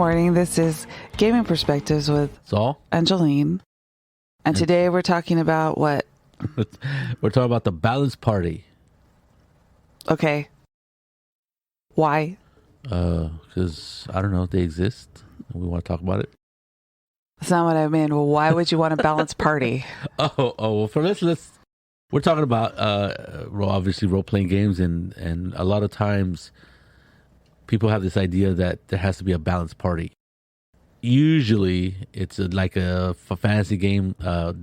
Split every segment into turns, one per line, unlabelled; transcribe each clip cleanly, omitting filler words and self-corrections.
morning. This is Gaming Perspectives with
Saul
and Jolene. And today we're talking about what?
We're talking about the balance party.
Okay. Why?
Because, I don't know, they exist. We want to talk about it.
That's not what I mean. Well, why would you want a balanced party?
Well, for let's we're talking about obviously role-playing games, and a lot of times people have this idea that there has to be a balanced party. Usually it's like a fantasy game,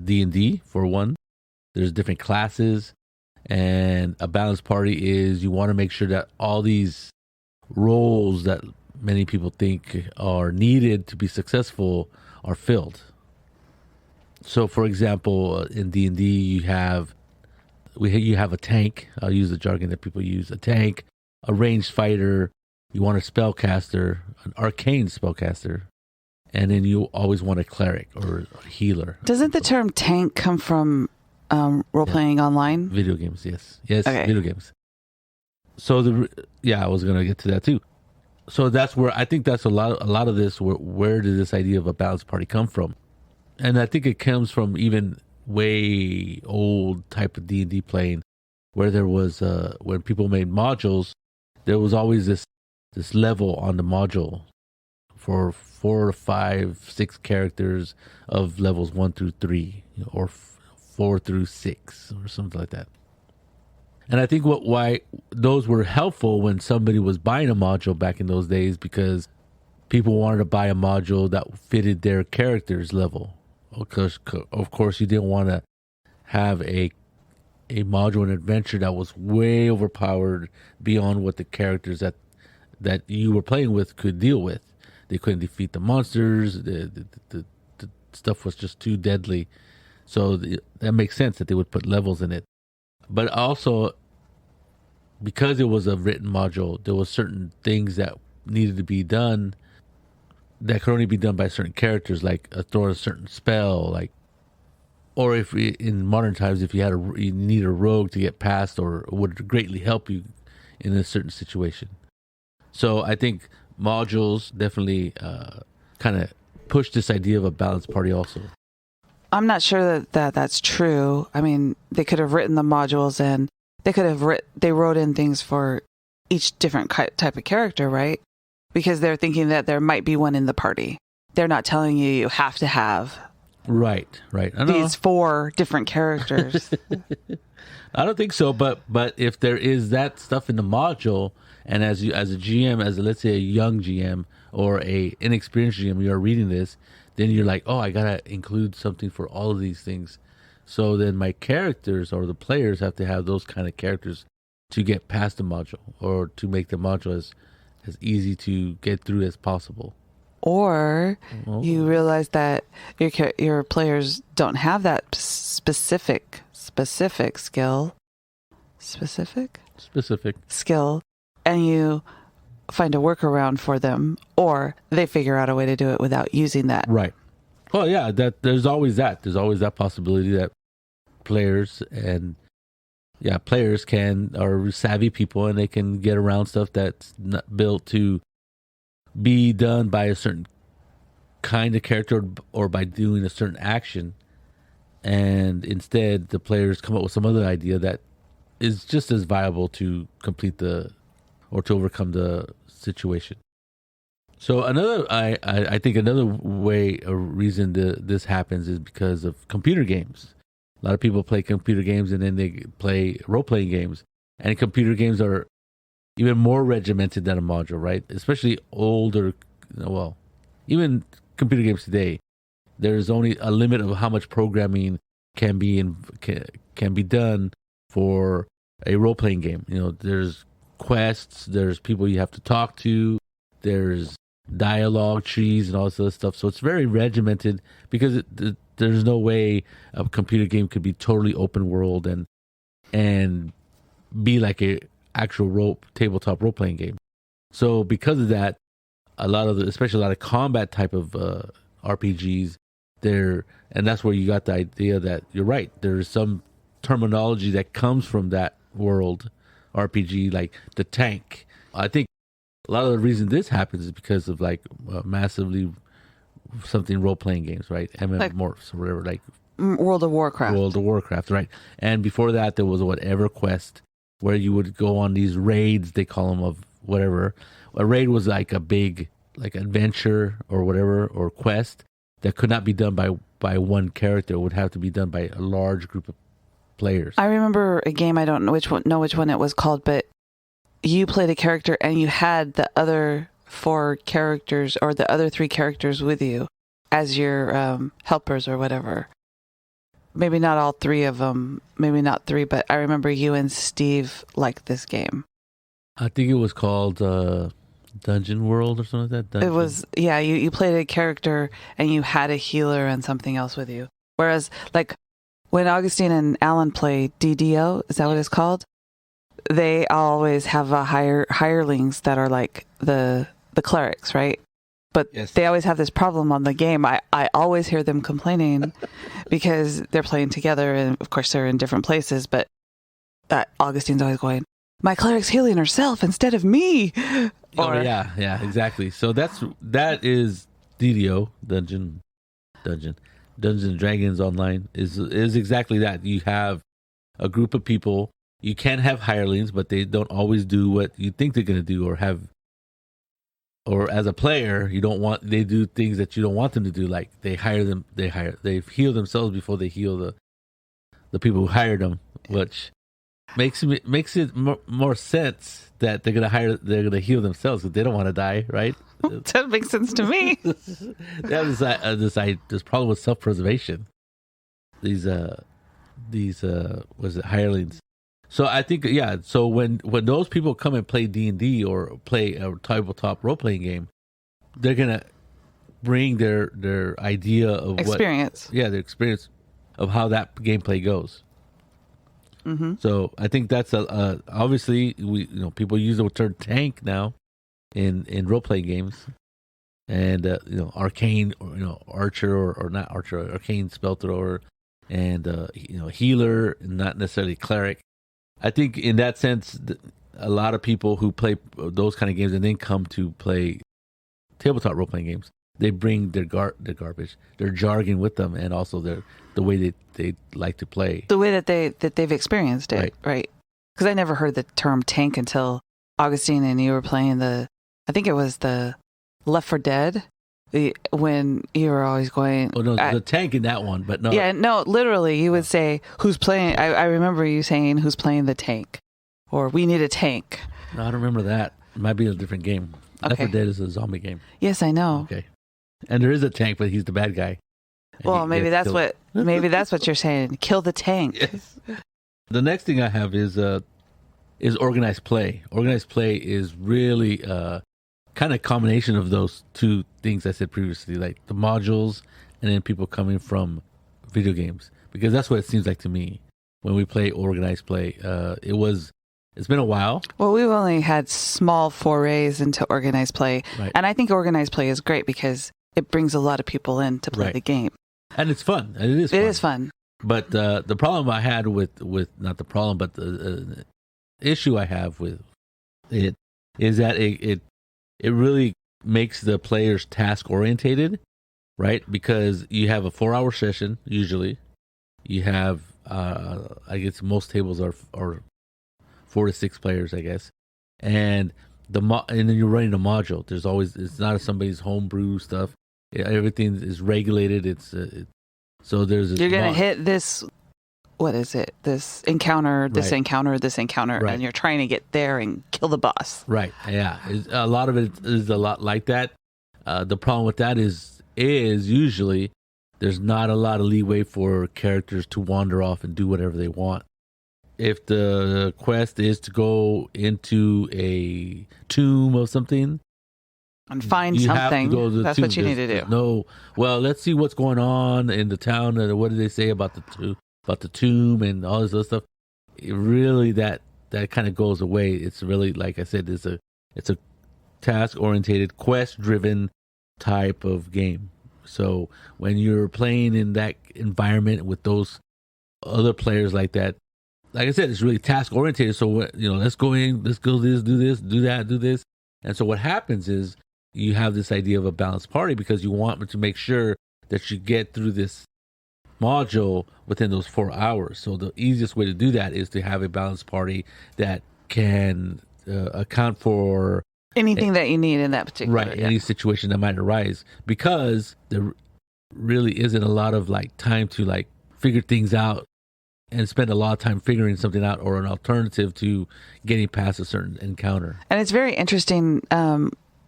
D&D for one. There's different classes, and a balanced party is you want to make sure that all these roles that many people think are needed to be successful are filled. So, for example, in D&D, you have a tank. I'll use the jargon that people use: a tank, a ranged fighter. You want a spellcaster, an arcane spellcaster, and then you always want a cleric or a healer.
Doesn't the term tank come from role-playing online?
Video games, yes,
Okay.
Video games. So I was gonna get to that too. So that's where I think that's a lot of this. Where did this idea of a balanced party come from? And I think it comes from even way old type of D&D playing, where there was when people made modules, there was always this level on the module for 4, 5, 6 characters of levels 1 through 3, or 4 through 6, or something like that. And I think why those were helpful when somebody was buying a module back in those days, because people wanted to buy a module that fitted their character's level. Because of course you didn't want to have a module and adventure that was way overpowered beyond what the characters that you were playing with could deal with. They couldn't defeat the monsters. The stuff was just too deadly. So that makes sense that they would put levels in it. But also, because it was a written module, there was certain things that needed to be done that could only be done by certain characters, like throw a certain spell, or if in modern times, if you need a rogue to get past, or would greatly help you in a certain situation. So I think modules definitely kind of push this idea of a balanced party also.
I'm not sure that that's true. I mean, they could have written the modules and they wrote in things for each different type of character, right? Because they're thinking that there might be one in the party. They're not telling you have to have
right.
these 4 different characters.
I don't think so, but if there is that stuff in the module, and as a GM, let's say a young GM or a inexperienced GM, you're reading this, then you're like, oh, I gotta include something for all of these things. So then my characters or the players have to have those kind of characters to get past the module, or to make the module as easy to get through as possible. Or you realize that
your players don't have that specific skill. Specific skill, and you find a workaround for them, or they figure out a way to do it without using that.
Right. Well, yeah, there's always that possibility that players are savvy people, and they can get around stuff that's not built to be done by a certain kind of character, or by doing a certain action, and instead the players come up with some other idea that is just as viable to complete to overcome the situation. So I think another way or reason this happens is because of computer games. A lot of people play computer games, and then they play role-playing games. And computer games are even more regimented than a module, right? Especially older, even computer games today, there's only a limit of how much programming can be done for a role-playing game. There's quests, there's people you have to talk to, there's dialogue trees and all this other stuff. So it's very regimented, because there's no way a computer game could be totally open world and be like a actual tabletop role-playing game. So because of that, especially a lot of combat type of RPGs, and that's where you got the idea that you're right. There's some terminology that comes from that world RPG, like the tank. I think a lot of the reason this happens is because of like massively something role playing games, right? MMORPHs or whatever, like
World of Warcraft.
World of Warcraft, right? And before that, there was what EverQuest, where you would go on these raids. They call them of whatever. A raid was like a big like adventure or whatever or quest that could not be done by one character. It would have to be done by a large group of players.
I remember a game. I don't know which one it was called, but you played a character and you had the other 4 characters or the other 3 characters with you as your helpers or whatever. Maybe not all 3 of them. Maybe not 3, but I remember you and Steve liked this game.
I think it was called Dungeon World or something like that.
It was, yeah, you played a character and you had a healer and something else with you. Whereas, like, when Augustine and Alan play DDO, is that what it's called? They always have hirelings that are like the clerics, right? But
yes.
They always have this problem on the game. I always hear them complaining because they're playing together, and of course they're in different places, but Augustine's always going, my cleric's healing herself instead of me.
Yeah, exactly. So that is DDO, Dungeons and Dragons Online is exactly that. You have a group of people. You can have hirelings, but they don't always do what you think they're going to do, or as a player, they do things that you don't want them to do. Like they heal themselves before they heal the people who hired them, which makes it more sense that they're gonna heal themselves because they don't want to die, right?
That makes sense to me.
That was this problem with self-preservation. These was it hirelings? So I think So when those people come and play D&D or play a tabletop role playing game, they're gonna bring their idea of
experience.
Their experience of how that gameplay goes.
Mm-hmm.
So I think that's obviously people use the term tank now in role playing games, and arcane or archer or not archer, arcane spell thrower, and healer, not necessarily cleric. I think in that sense, a lot of people who play those kind of games and then come to play tabletop role playing games, they bring their garbage, their jargon with them, and also the way that they like to play,
the way that they've experienced it, right? Because I never heard the term tank until Augustine and you were playing I think it was the Left 4 Dead, when you were always going.
Oh no, the tank in that one, but no.
Yeah, no, literally, you would say who's playing. I remember you saying who's playing the tank, or we need a tank.
No, I don't remember that. It might be a different game.
Okay.
Left 4 Dead is a zombie game.
Yes, I know.
Okay, and there is a tank, but he's the bad guy.
Well, maybe that's what you're saying. Kill the tank.
Yes. The next thing I have is organized play. Organized play is really kind of combination of those two things I said previously, like the modules and then people coming from video games, because that's what it seems like to me when we play organized play. It's been a while.
Well, we've only had small forays into organized play,
right.
And I think organized play is great because it brings a lot of people in to play the game. And
it's fun. It is fun. But the problem I had with not the problem, but the issue I have with it is that it really makes the players task orientated, right? Because you have a 4-hour session usually. You have I guess most tables are 4 to 6 players, I guess, and and then you're running a module. It's not somebody's homebrew stuff. Everything is regulated. So there's
you're gonna hit this. What is it? This encounter, this encounter, this encounter, and you're trying to get there and kill the boss.
Right. Yeah. A lot of it is a lot like that. The problem with that is usually there's not a lot of leeway for characters to wander off and do whatever they want. If the quest is to go into a tomb or something
and find something, that's what you need to do.
Let's see what's going on in the town, and what do they say about the tomb and all this other stuff. Really, that kind of goes away. It's really, like I said, it's a task oriented, quest driven type of game. So when you're playing in that environment with those other players like that, like I said, it's really task oriented. So let's go in, let's go this, do that, do this, And so what happens is you have this idea of a balanced party because you want to make sure that you get through this module within those 4 hours. So the easiest way to do that is to have a balanced party that can account for
anything that you need in that particular
any situation that might arise, because there really isn't a lot of like time to like figure things out and spend a lot of time figuring something out or an alternative to getting past a certain encounter.
And it's very interesting.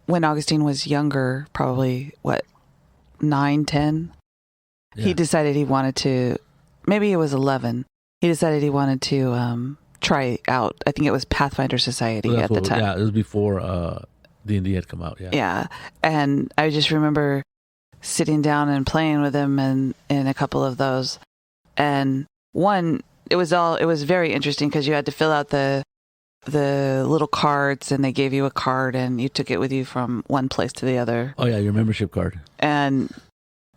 When Augustine was younger, probably 9, 10, he decided he wanted to, maybe it was 11, he decided he wanted to try out, I think it was Pathfinder Society at the time.
Yeah, it was before D&D had come out.
Yeah. And I just remember sitting down and playing with him in a couple of those. And one, it was very interesting because you had to fill out the little cards, and they gave you a card and you took it with you from one place to the other.
Oh yeah, your membership card.
And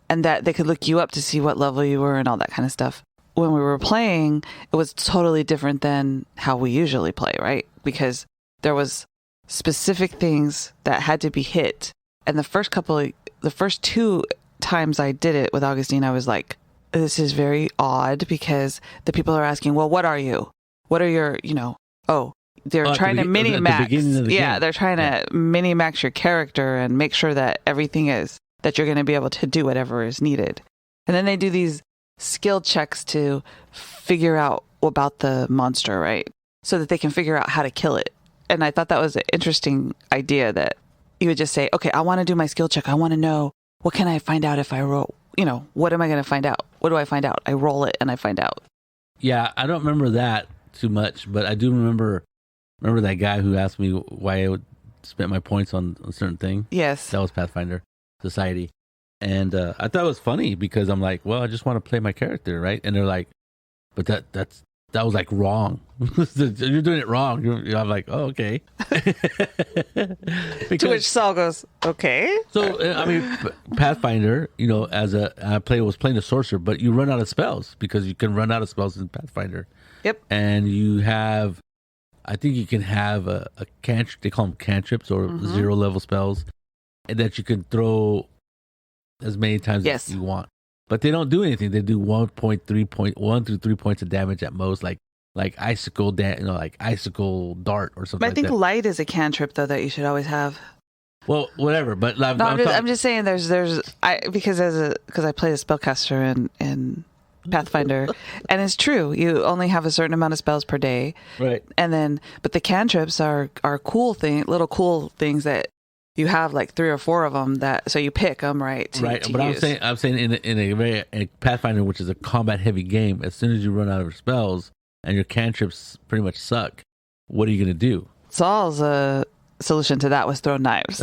that they could look you up to see what level you were and all that kind of stuff. When we were playing, it was totally different than how we usually play, right? Because there was specific things that had to be hit. And the first 2 times I did it with Augustine, I was like, this is very odd, because the people are asking, well, what are you? What are your, they're trying to mini-max. They're trying to mini-max your character and make sure that everything is, that you're going to be able to do whatever is needed. And then they do these skill checks to figure out about the monster, right? So that they can figure out how to kill it. And I thought that was an interesting idea, that you would just say, okay, I want to do my skill check. I want to know, what can I find out if I roll? What am I going to find out? What do I find out? I roll it and I find out.
Yeah, I don't remember that too much, but I do remember that guy who asked me why I would spend my points on a certain thing.
Yes.
That was Pathfinder Society. And I thought it was funny because I'm like, well, I just want to play my character, right? And they're like, but that was like wrong. You're doing it wrong. I'm like, oh, okay.
To which Saul goes, okay.
So, I mean, Pathfinder, was playing a sorcerer, but you run out of spells because you can run out of spells in Pathfinder.
Yep.
And you have, I think you can have a cantrip, they call them cantrips or 0 level spells, and that you can throw as many times as you want. But they don't do anything. They do 1 through 3 points of damage at most, like icicle like icicle dart or something.
But I think light is a cantrip though that you should always have.
Well, whatever. But
I'm just saying because I play a spellcaster in Pathfinder, and it's true. You only have a certain amount of spells per day,
right?
And then, but the cantrips are little cool things that you have, like 3 or 4 of them. So you pick them, right?
Right. But use. I'm saying in a Pathfinder, which is a combat heavy game, as soon as you run out of spells and your cantrips pretty much suck, what are you going to do?
Saul's solution to that was throw knives.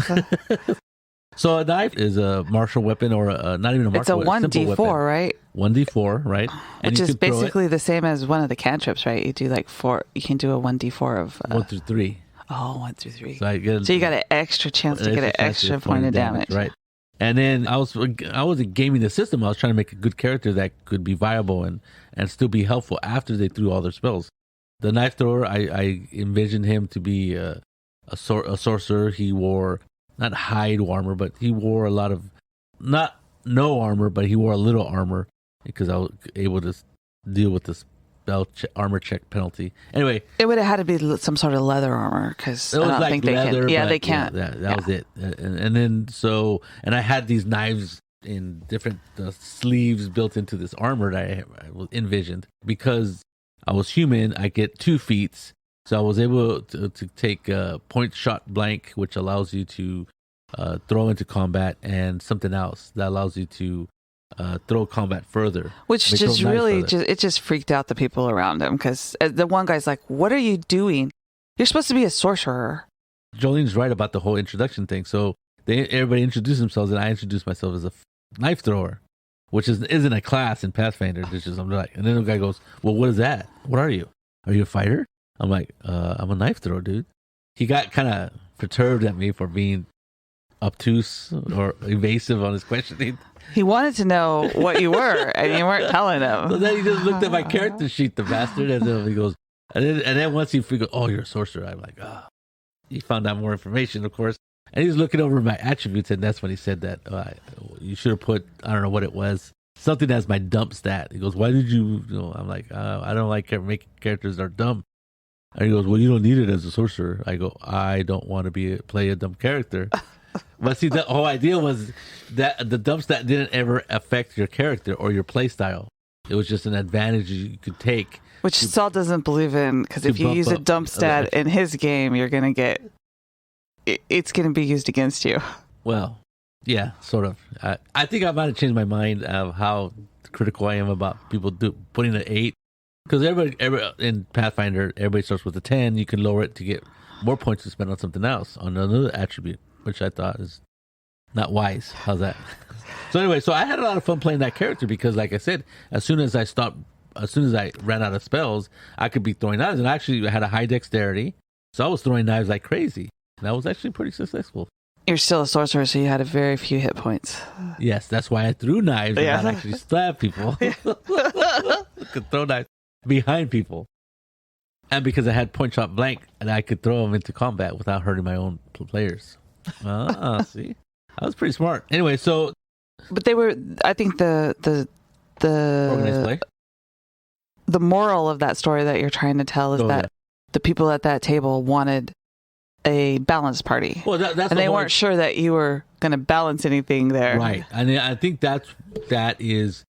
So a knife is a martial weapon, or not even a martial weapon.
It's a 1d4, right?
1d4, right?
And which is basically the same as one of the cantrips, right? You do like 4. You can do a 1d4 of
1 through 3.
Oh, 1 through 3.
So you
got an extra chance to get an extra point of damage,
right? And then I wasn't gaming the system. I was trying to make a good character that could be viable and still be helpful after they threw all their spells. The knife thrower, I envisioned him to be a sorcerer. He wore not hide armor, but he wore a lot of no armor, but he wore a little armor because I was able to deal with the spell armor check penalty. Anyway,
it would have had to be some sort of leather armor because I don't think they can. Yeah, they can't.
That was it. And then and I had these knives in different sleeves built into this armor that I envisioned. Because I was human, I get 2 feats. So I was able to take point shot blank, which allows you to throw into combat, and something else that allows you to throw combat further.
Which just really, it just freaked out the people around him, because the one guy's like, what are you doing? You're supposed to be a sorcerer.
Jolene's right about the whole introduction thing. So everybody introduced themselves, and I introduced myself as a knife thrower, which isn't a class in Pathfinder. I'm like, and then the guy goes, well, what is that? What are you? Are you a fighter? I'm like, I'm a knife thrower, dude. He got kind of perturbed at me for being obtuse or evasive on his questioning.
He wanted to know what you were, and you weren't telling him.
So then he just looked at my character sheet, the bastard, and then he goes, and then once he figured, oh, you're a sorcerer, I'm like, oh. he found out more information, of course. And he's looking over my attributes, and that's when he said that you should have put, I don't know what it was, something as my dump stat. He goes, why did you know, I'm like, I don't like making characters that are dumb. And he goes, well, you don't need it as a sorcerer. I go, I don't want to play a dumb character. But see, the whole idea was that the dump stat didn't ever affect your character or your play style. It was just an advantage you could take.
Which Saul doesn't believe in, because if you use a dump stat in his game, you're going to get... It's going to be used against you.
Well, yeah, sort of. I think I might have changed my mind of how critical I am about people putting an 8. Because everybody in Pathfinder, everybody starts with a 10. You can lower it to get more points to spend on something else, on another attribute, which I thought is not wise. How's that? So anyway, so I had a lot of fun playing that character because, like I said, as soon as I ran out of spells, I could be throwing knives. And I actually had a high dexterity, so I was throwing knives like crazy. And that was actually pretty successful.
You're still a sorcerer, so you had a very few hit points.
Yes, that's why I threw knives and not actually stab people. I could throw knives behind people. And because I had point shot blank, and I could throw them into combat without hurting my own players. See? I was pretty smart. Anyway, so...
But they were, I think the
organized play?
The moral of that story that you're trying to tell is that the people at that table wanted a balanced party. Well, that's and they weren't sure that you were going to balance anything there.
Right. And I think that is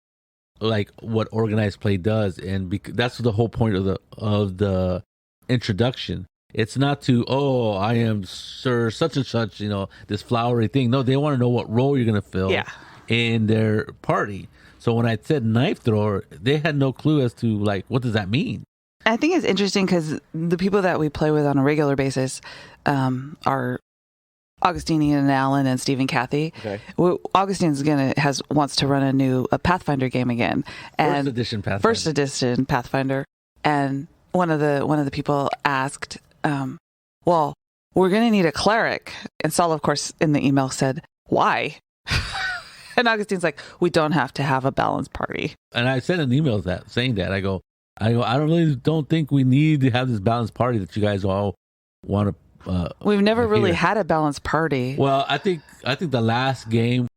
like what organized play does. And that's the whole point of the introduction. It's not to, I am Sir such and such, this flowery thing. No, they want to know what role you're going to fill in their party. So when I said knife thrower, they had no clue as to, like, what does that mean?
I think it's interesting because the people that we play with on a regular basis are Augustine and Alan and Steve and Kathy. Okay. Augustine's wants to run a Pathfinder game again. And First edition Pathfinder. And one of the people asked, well, we're going to need a cleric. And Saul, of course, in the email said, why? And Augustine's like, we don't have to have a balanced party.
And I sent an email saying that. I go, I don't think we need to have this balanced party that you guys all want to.
We've never really had a balanced party.
Well, I think the last game,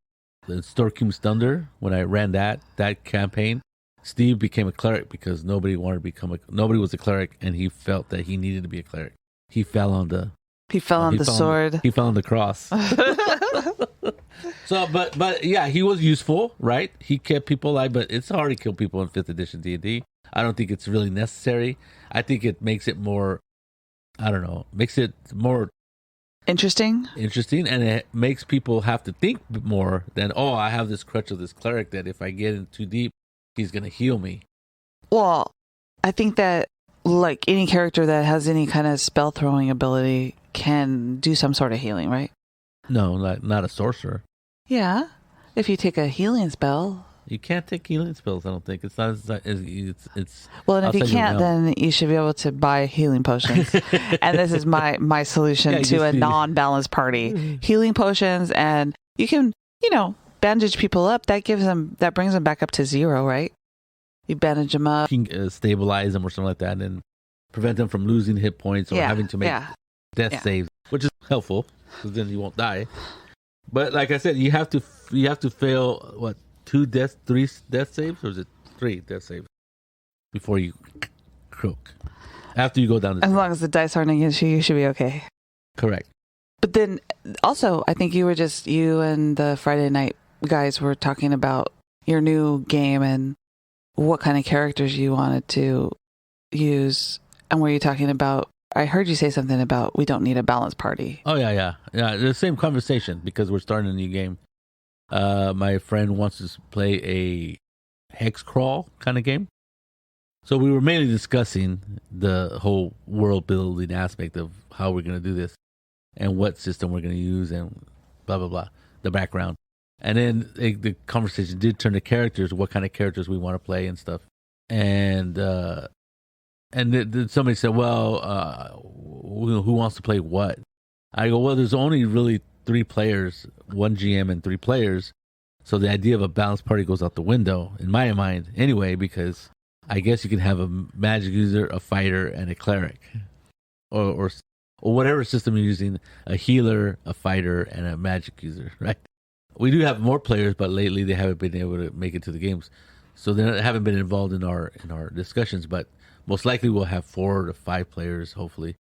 the Storm King's Thunder, when I ran that campaign, Steve became a cleric because nobody was a cleric, and he felt that he needed to be a cleric. He fell on the
sword.
He fell on the cross. So, but yeah, he was useful, right? He kept people alive, but it's hard to kill people in 5th edition D&D. I don't think it's really necessary. I think it makes it more,
interesting,
and it makes people have to think more than, I have this crutch of this cleric that if I get in too deep, he's going to heal me.
Well, I think that like any character that has any kind of spell throwing ability can do some sort of healing, right?
No, not a sorcerer.
Yeah, if you take a healing spell.
You can't take healing spells, I don't think. It's not. It's
well, and if you can't, then you should be able to buy healing potions. And this is my solution to a non-balanced party: healing potions, and you can bandage people up. That brings them back up to 0, right? You bandage them up.
You can stabilize them or something like that, and prevent them from losing hit points or having to make death saves, which is helpful because then you won't die. But like I said, you have to fail what? 3 death saves, or is it 3 death saves before you croak? After you go down
as long as the dice aren't against you, you should be okay.
Correct.
But then also, I think you and the Friday night guys were talking about your new game and what kind of characters you wanted to use. And were you talking about, I heard you say something about we don't need a balanced party.
Oh, yeah. The same conversation because we're starting a new game. My friend wants to play a hex crawl kind of game. So we were mainly discussing the whole world building aspect of how we're going to do this and what system we're going to use and blah, blah, blah, the background. And then the conversation did turn to characters, what kind of characters we want to play and stuff. And then somebody said, well, who wants to play what? I go, well, there's only really 3 players, 1 GM and 3 players. So the idea of a balanced party goes out the window in my mind anyway, because I guess you can have a magic user, a fighter, and a cleric, or or whatever system you're using, a healer, a fighter, and a magic user, right? We do have more players, but lately they haven't been able to make it to the games, so they haven't been involved in our discussions. But most likely we'll have 4 to 5 players, hopefully.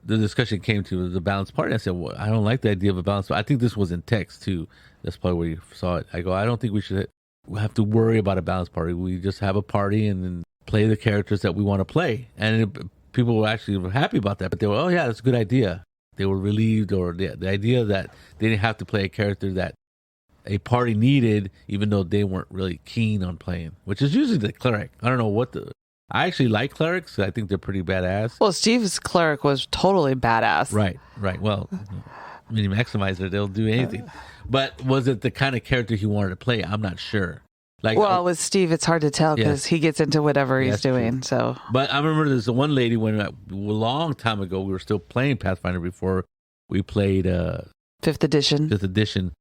The discussion came to the balanced party. I said, well, I don't like the idea of a balanced party. I think this was in text too. That's probably where you saw it. I go, I don't think we have to worry about a balanced party. We just have a party and then play the characters that we want to play. And people were actually happy about that. But they were, oh yeah, that's a good idea. They were relieved, or the idea that they didn't have to play a character that a party needed, even though they weren't really keen on playing, which is usually the cleric. I don't know I actually like clerics. I think they're pretty badass.
Well, Steve's cleric was totally badass.
Right. Well, mini maximizer, they'll do anything. But was it the kind of character he wanted to play? I'm not sure.
Well, with Steve, it's hard to tell because he gets into whatever he's doing. True. So,
but I remember there's one lady when a long time ago we were still playing Pathfinder before we played
5th edition.
5th edition.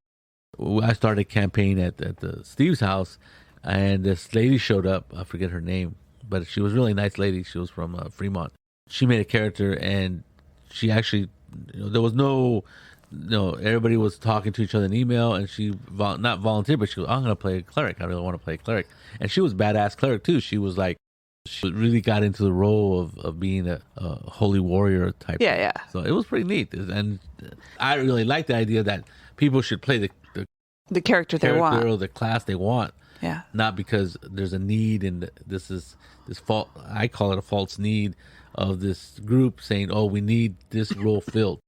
I started a campaign at the Steve's house, and this lady showed up. I forget her name, but she was a really nice lady. She was from Fremont. She made a character, and she actually, there was everybody was talking to each other in email, and she not volunteered, but she goes, I'm going to play a cleric. I really want to play a cleric. And she was badass cleric too. She was like, she really got into the role of being a holy warrior type.
Yeah.
So it was pretty neat. And I really like the idea that people should play
the character they want,
or the class they want.
Yeah.
Not because there's a need, and this fault. I call it a false need of this group saying, "Oh, we need this role filled."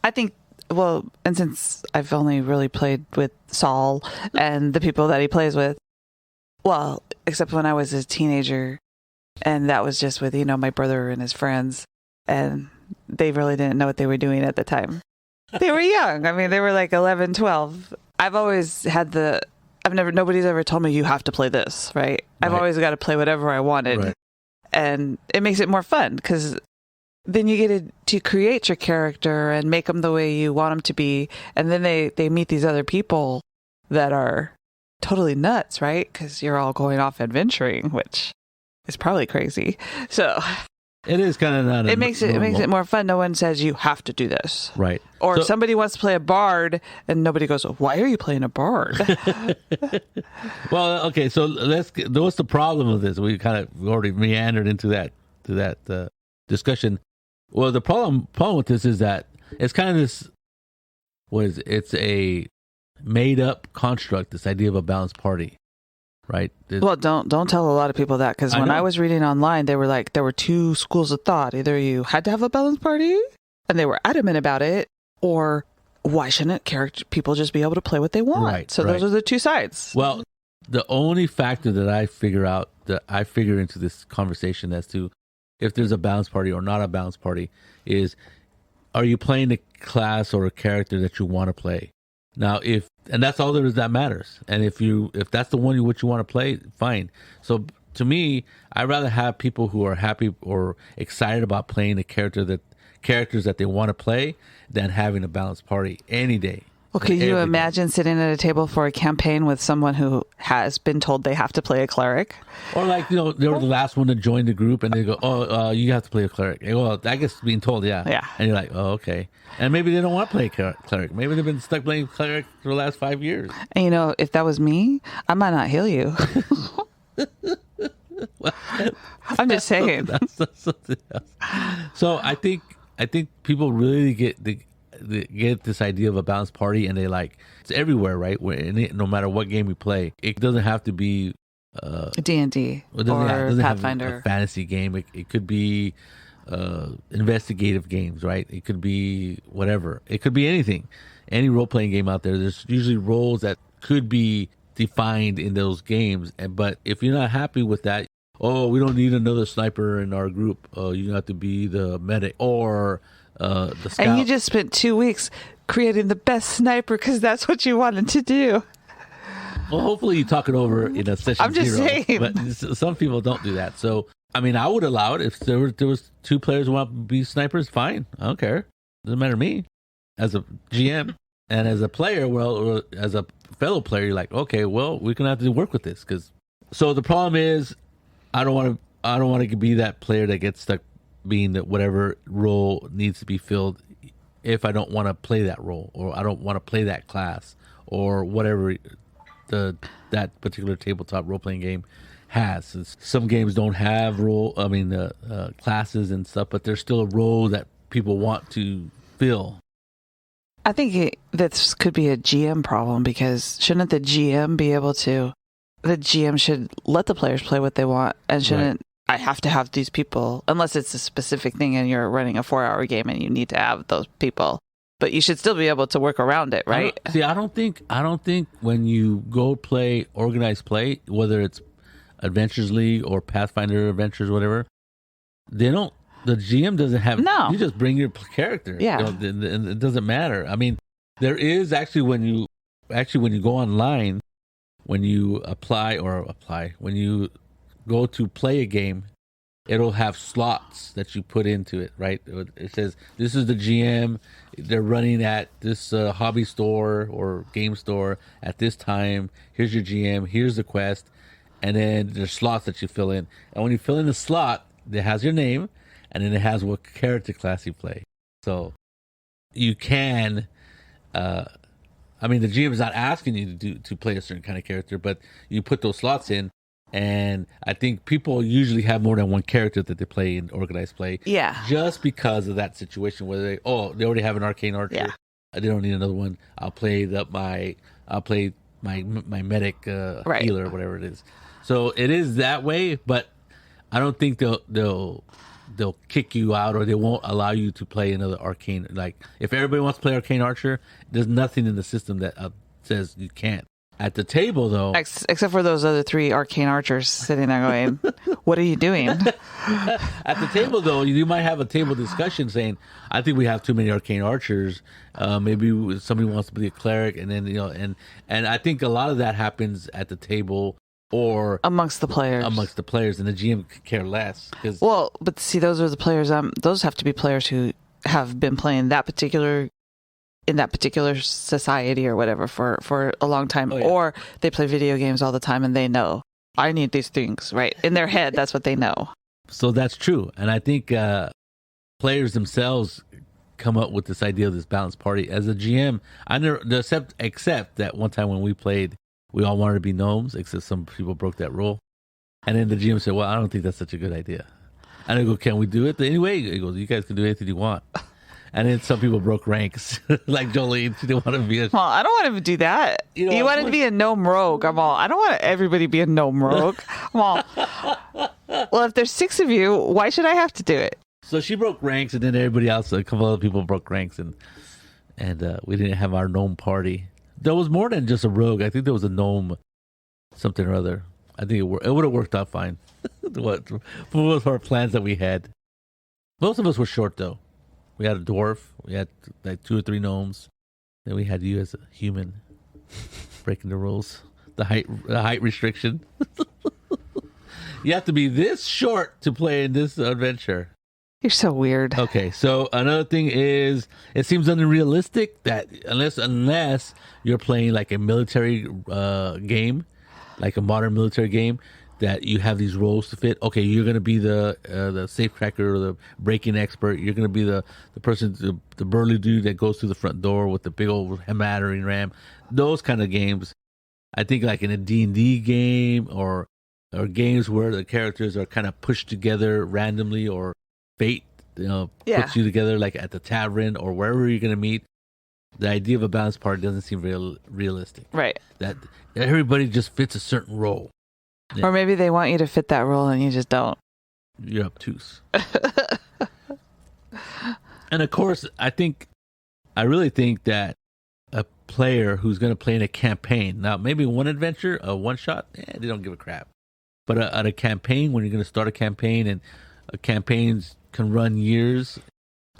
I think. Well, and since I've only really played with Saul and the people that he plays with, well, except when I was a teenager, and that was just with my brother and his friends, and they really didn't know what they were doing at the time. They were young. I mean, they were like 11, 12. I've always had nobody's ever told me you have to play this, right? I've always got to play whatever I wanted.
Right.
And it makes it more fun because then you get to create your character and make them the way you want them to be. And then they meet these other people that are totally nuts, right? Because you're all going off adventuring, which is probably crazy. So
it is kind of not.
It makes it more fun. No one says you have to do this,
right?
Or if somebody wants to play a bard, and nobody goes, "Why are you playing a bard?"
Well, okay. So what's the problem with this? We already meandered into that discussion. Well, the problem with this is that it's kind of this. It's a made up construct. This idea of a balanced party. Right.
Well, don't tell a lot of people that, because when I was reading online, they were like, there were 2 schools of thought. Either you had to have a balanced party, and they were adamant about it, or why shouldn't people just be able to play what they want?
Right,
so those are the 2 sides.
Well, the only factor that I figure into this conversation as to if there's a balanced party or not a balanced party is, are you playing a class or a character that you want to play? Now, and that's all there is that matters. And if that's the one what you want to play, fine. So to me, I'd rather have people who are happy or excited about playing the characters that they want to play than having a balanced party any day.
Well, could you imagine sitting at a table for a campaign with someone who has been told they have to play a cleric?
Or they were the last one to join the group, and they go, "Oh, you have to play a cleric." Well, I guess being told, yeah. And you're like, "Oh, okay." And maybe they don't want to play cleric. Maybe they've been stuck playing cleric for the last 5 years.
And if that was me, I might not heal you. I'm just saying.
That's something else. So I think people really get this idea of a balanced party, and it's everywhere, right? No matter what game we play, it doesn't have to be
D&D or Pathfinder.
Have a fantasy game. It could be investigative games, right? It could be whatever. It could be anything. Any role-playing game out there, there's usually roles that could be defined in those games. But if you're not happy with that, we don't need another sniper in our group. You have to be the medic or the scout.
And you just spent 2 weeks creating the best sniper because that's what you wanted to do.
Well, hopefully you talk it over in a session.
I'm just saying.
But some people don't do that. So, I mean, I would allow it if there was 2 players who want to be snipers. Fine, I don't care. Doesn't matter to me as a GM. And as a player, or as a fellow player, you're like, okay, well, we're gonna have to work with this. So the problem is, I don't want to be that player that gets stuck being that whatever role needs to be filled if I don't want to play that role, or I don't want to play that class, or whatever that particular tabletop role playing game has. Some games don't have classes and stuff, but there's still a role that people want to fill.
I think this could be a GM problem, because shouldn't the GM be able to? The GM should let the players play what they want, and shouldn't I have to have these people, unless it's a specific thing and you're running a 4-hour game and you need to have those people. But you should still be able to work around it, right?
I don't think when you go play organized play, whether it's Adventures League or Pathfinder Adventures, whatever, the GM doesn't have.
No,
you just bring your character.
Yeah,
and it doesn't matter. I mean, there is actually when you go online, when you when you go to play a game, it'll have slots that you put into it, right? It says, this is the GM. They're running at this hobby store or game store at this time. Here's your GM. Here's the quest. And then there's slots that you fill in. And when you fill in the slot, it has your name, and then it has what character class you play. So you can, the GM is not asking you to play a certain kind of character, but you put those slots in. And I think people usually have more than one character that they play in organized play.
Yeah.
Just because of that situation where they already have an arcane archer.
Yeah.
They don't need another one. I'll play my medic healer or whatever it is. So it is that way, but I don't think they'll kick you out, or they won't allow you to play another arcane. Like, if everybody wants to play arcane archer, there's nothing in the system that says you can't. At the table, though,
except for those other 3 arcane archers sitting there going, "What are you doing?"
At the table, though, you might have a table discussion saying, "I think we have too many arcane archers. Maybe somebody wants to be a cleric," and then and I think a lot of that happens at the table or
amongst the players,
and the GM could care less.
But see, those are the players. Those have to be players who have been playing in that particular society or whatever for a long time, or they play video games all the time and they know, I need these things, right? In their head, that's what they know.
So that's true. And I think players themselves come up with this idea of this balanced party. As a GM, I never, except that one time when we played, we all wanted to be gnomes, except some people broke that rule. And then the GM said, well, I don't think that's such a good idea. And I go, can we do it anyway? He goes, you guys can do anything you want. And then some people broke ranks, like Jolene. She didn't want to be
well, I don't want to do that. You wanted to be a gnome rogue. I'm all, I don't want everybody to be a gnome rogue. I'm all, well, if there's 6 of you, why should I have to do it?
So she broke ranks, and then everybody else, a couple other people broke ranks, and we didn't have our gnome party. There was more than just a rogue. I think there was a gnome something or other. I think it would have worked out fine. For most of our plans that we had. Most of us were short, though. We had a dwarf. We had like 2 or 3 gnomes. Then we had you as a human, breaking the rules, the height restriction. You have to be this short to play in this adventure.
You're so weird.
Okay, so another thing is, it seems unrealistic that unless you're playing like a military game, like a modern military game, that you have these roles to fit. Okay, you're going to be the safecracker or the breaking expert. You're going to be the person, the burly dude that goes through the front door with the big old battering ram. Those kind of games, I think, like in a D&D game or games where the characters are kind of pushed together randomly, or fate puts you together, like at the tavern or wherever you're going to meet. The idea of a balanced party doesn't seem realistic.
Right. That
everybody just fits a certain role.
Yeah. Or maybe they want you to fit that role and you just don't.
You're obtuse. And of course, I really think that a player who's going to play in a campaign, now maybe one adventure, a one shot, they don't give a crap. But at a campaign, when you're going to start a campaign, and campaigns can run years.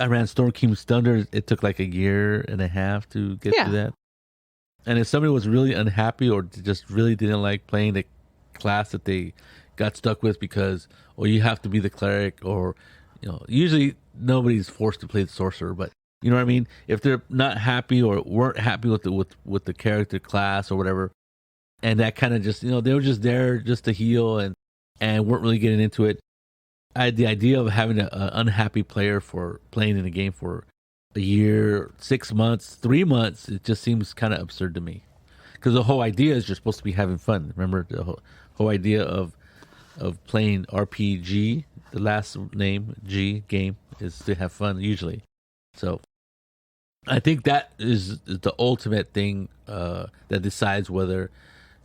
I ran Storm King's Thunder. It took like 1.5 years to get to that. And if somebody was really unhappy or just really didn't like playing the class that they got stuck with because, you have to be the cleric, or, usually nobody's forced to play the sorcerer, but you know what I mean? If they're not happy or weren't happy with the character class or whatever, and that kind of just, they were just there just to heal and weren't really getting into it, the idea of having an unhappy player for playing in a game for a year, 6 months, 3 months, it just seems kind of absurd to me. Because the whole idea is you're supposed to be having fun. Remember the whole idea of playing RPG, the last name G game, is to have fun usually. So I think that is the ultimate thing that decides whether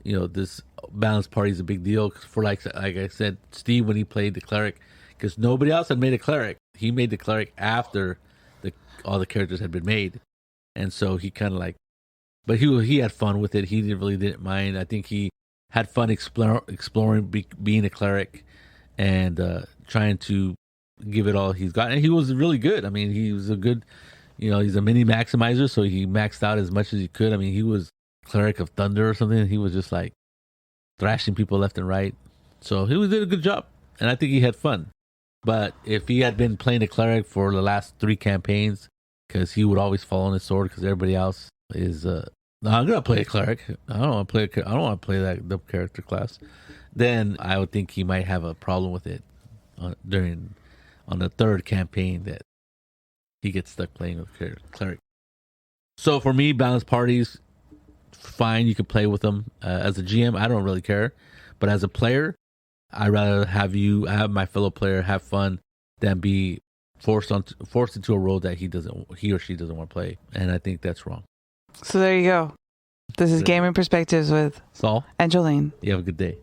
this balanced party is a big deal. For like I said, Steve, when he played the cleric, because nobody else had made a cleric, he made the cleric after all the characters had been made, and so he kind of like, but he had fun with it. He didn't mind. I think he had fun exploring being a cleric and trying to give it all he's got, and he was really good. I mean, he was a good, he's a mini maximizer, so he maxed out as much as he could. I mean, he was cleric of thunder or something, and he was just like thrashing people left and right. So he did a good job, and I think he had fun. But if he had been playing a cleric for the last 3 campaigns, because he would always fall on his sword because everybody else is no, I'm gonna play a cleric. I don't want to play that the character class. Then I would think he might have a problem with it on the 3rd campaign that he gets stuck playing with cleric. So for me, balanced parties, fine. You can play with them. As a GM, I don't really care, but as a player, I'd rather have my fellow player have fun than be forced into a role that he or she doesn't want to play, and I think that's wrong.
So there you go. This is Gaming Perspectives with
Saul
and Jolene.
You have a good day.